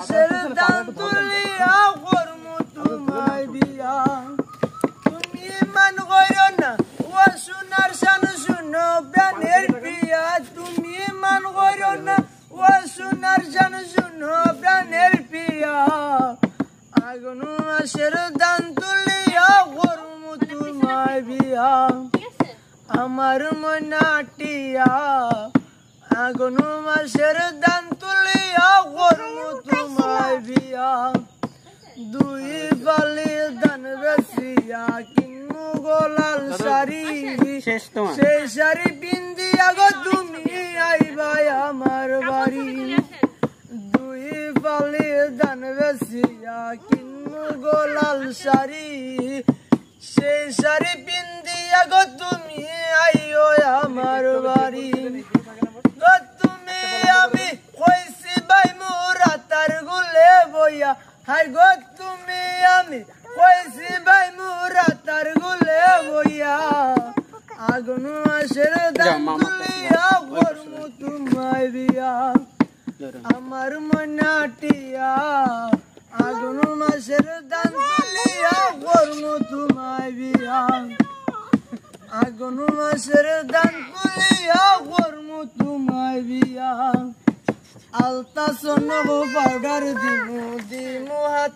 মাসের দান তুলিয়া করমু তোমায় বিয়া তুমি মান কইরো না ও সোনার শান শুনো প্রাণের পিয়া তুমি মান কইরো না ও সোনার শান শুনো প্রাণের পিয়া আগুন মাসের দান তুলিয়া করমু তোমায় বিয়া আমার মনাটিয়া আগুন মাসের দান তুলিয়া করমু তোমায় বিয়া দুই বালি দান বেসিয়া কিনু গোলাল শাড়ি সেই শাড়ি পিন্দিয়া গো তুমি আইবাই আমার বাড়ি দুই বালি দান বেসিয়া কিনু গোলাল শাড়ি সেই শাড়ি পিন্দিয়া গো তুমি আইও আমার বাড়ি গো তুমি আমি কইছি ভাই মোরা তার গুলে বইয়া হাই গো তুমি আমি কইছি ভাই মোরা তার গুলে বইয়া আগুন মাসের দান তুলিয়া করমু তোমায় বিয়া আমার মনাটিয়া আগুন মাসের দান তুলিয়া করমু তোমায় বিয়া আগুন মাসের দান তুলিয়া করমু তোমায় বিয়া আলতা সোনো পাউডার দিমু হাত